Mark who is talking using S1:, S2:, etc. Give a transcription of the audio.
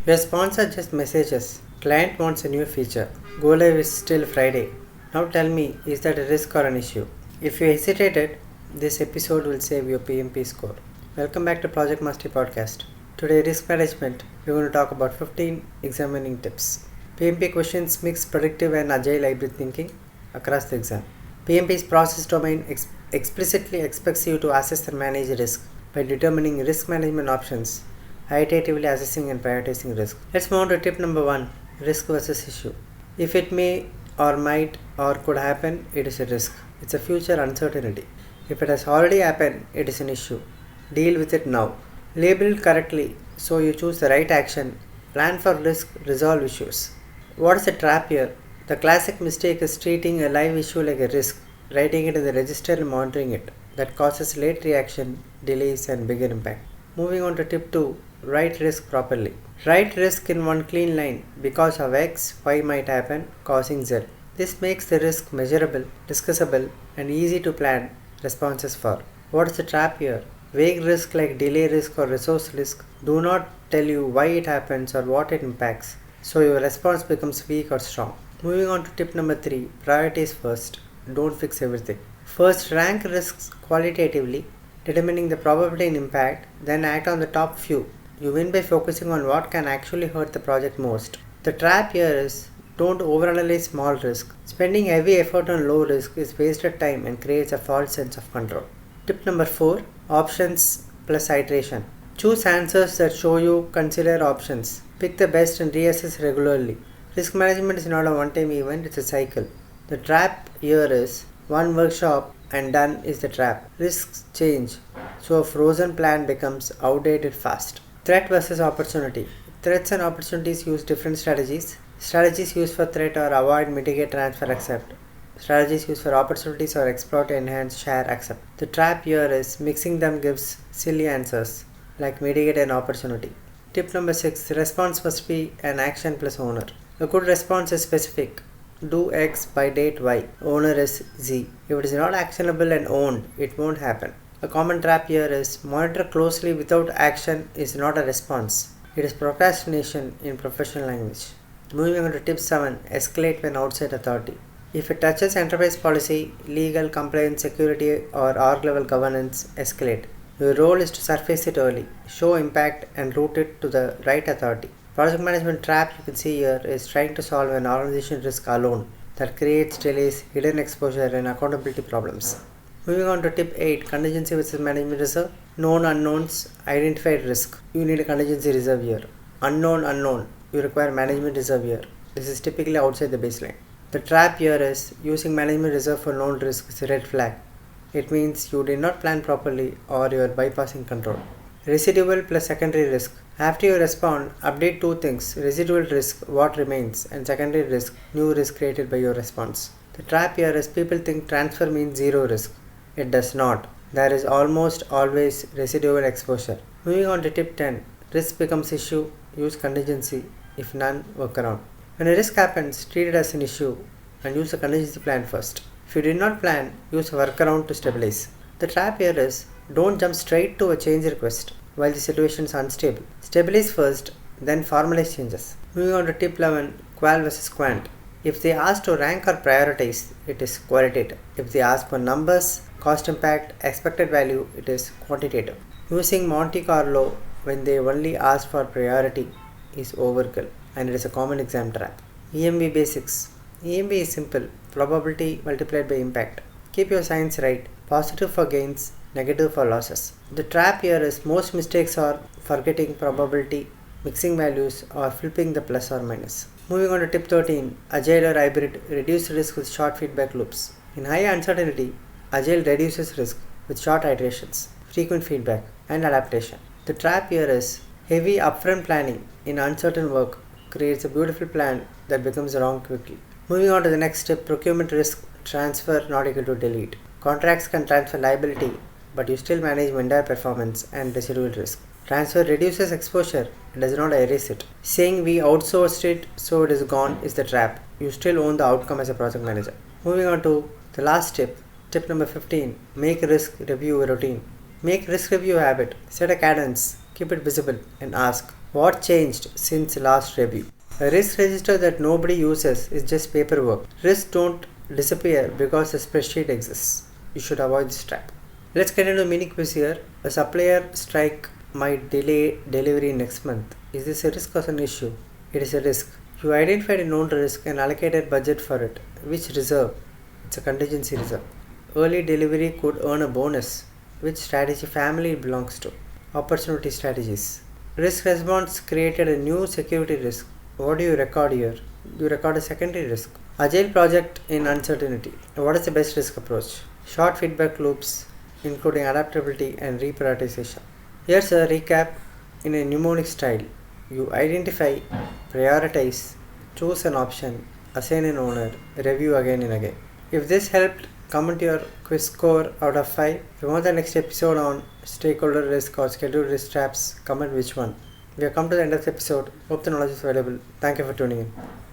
S1: Your sponsor just messages. Client wants a new feature. Go live is still Friday. Now tell me, is that a risk or an issue? If you hesitated, this episode will save your PMP score. Welcome back to Project Mastery Podcast. Today, risk management, we're going to talk about 15 examining tips. PMP questions mix predictive and agile hybrid thinking across the exam. PMP's process domain explicitly expects you to assess and manage risk by determining risk management options, iteratively assessing and prioritizing risk. Let's move on to tip number 1, risk versus issue. If it may or might or could happen, it is a risk. It's a future uncertainty. If it has already happened, it is an issue. Deal with it now. Label it correctly so you choose the right action. Plan for risk, resolve issues. What is the trap here? The classic mistake is treating a live issue like a risk, writing it in the register and monitoring it. That causes late reaction, delays and bigger impact. Moving on to tip 2, write risk properly. Write risk in one clean line. Because of X, Y might happen, causing Z. This makes the risk measurable, discussable and easy to plan responses for. What is the trap here? Vague risk like delay risk or resource risk do not tell you why it happens or what it impacts, so your response becomes weak or strong. Moving on to tip number 3, priorities first. Don't fix everything. First, rank risks qualitatively, determining the probability and impact, then act on the top few. You win by focusing on what can actually hurt the project most. The trap here is don't overanalyze small risk. Spending heavy effort on low risk is wasted time and creates a false sense of control. Tip number 4, options plus iteration. Choose answers that show you consider options. Pick the best and reassess regularly. Risk management is not a one-time event, it's a cycle. The trap here is one workshop and done is the trap. Risks change, so a frozen plan becomes outdated fast. Threat versus opportunity. Threats and opportunities use different strategies. Strategies used for threat are avoid, mitigate, transfer, accept. Strategies used for opportunities are exploit, enhance, share, accept. The trap here is mixing them gives silly answers like mitigate and opportunity. Tip number 6, response must be an action plus owner. A good response is specific. Do X by date Y. Owner is Z. If it is not actionable and owned, it won't happen. A common trap here is monitor closely without action is not a response. It is procrastination in professional language. Moving on to tip 7, escalate when outside authority. If it touches enterprise policy, legal, compliance, security or org level governance, escalate. Your role is to surface it early, show impact and route it to the right authority. Project management trap you can see here is trying to solve an organization risk alone that creates delays, hidden exposure and accountability problems. Moving on to tip 8, contingency versus management reserve. Known unknowns, identified risk. You need a contingency reserve here. Unknown, you require management reserve here. This is typically outside the baseline. The trap here is using management reserve for known risk is a red flag. It means you did not plan properly or you are bypassing control. Residual plus secondary risk. After you respond, update two things. Residual risk, what remains, and secondary risk, new risk created by your response. The trap here is people think transfer means zero risk. It does not. There is almost always residual exposure. Moving on to tip 10. Risk becomes issue, use contingency. If none, work around. When a risk happens, treat it as an issue and use a contingency plan first. If you did not plan, use a workaround to stabilize. The trap here is don't jump straight to a change request while the situation is unstable. Stabilize first, then formalize changes. Moving on to tip 11, Qual versus Quant. If they ask to rank or prioritize, it is qualitative. If they ask for numbers, cost impact, expected value, it is quantitative. Using Monte Carlo when they only ask for priority is overkill and it is a common exam trap. EMB basics. EMB is simple, probability multiplied by impact. Keep your signs right, positive for gains, negative for losses. The trap here is most mistakes are forgetting probability, mixing values or flipping the plus or minus. Moving on to tip 13, Agile or hybrid, reduce risk with short feedback loops. In high uncertainty, Agile reduces risk with short iterations, frequent feedback and adaptation. The trap here is heavy upfront planning in uncertain work creates a beautiful plan that becomes wrong quickly. Moving on to the next step, procurement risk transfer not equal to delete. Contracts can transfer liability, but you still manage vendor performance and residual risk. Transfer reduces exposure and does not erase it. Saying we outsourced it so it is gone is the trap. You still own the outcome as a project manager. Moving on to the last tip, tip number 15, make risk review a routine. Make risk review a habit. Set a cadence, keep it visible and ask, What changed since last review? A risk register that nobody uses is just paperwork. Risks don't disappear because a spreadsheet exists. You should avoid this trap. Let's get into a mini quiz here. A supplier strike might delay delivery next month. Is this a risk or an issue? It is a risk. You identified a known risk and allocated budget for it. Which reserve? It's a contingency reserve. Early delivery could earn a bonus. Which strategy family it belongs to? Opportunity strategies. Risk response created a new security risk. What do you record here? You record a secondary risk. Agile project in uncertainty. What is the best risk approach? Short feedback loops, including adaptability and reprioritization. Here's a recap in a mnemonic style. You identify, prioritize, choose an option, assign an owner, review again and again. If this helped, comment your quiz score out of 5. If you want the next episode on stakeholder risk or schedule risk traps, comment which one. We have come to the end of the episode. Hope the knowledge is valuable. Thank you for tuning in.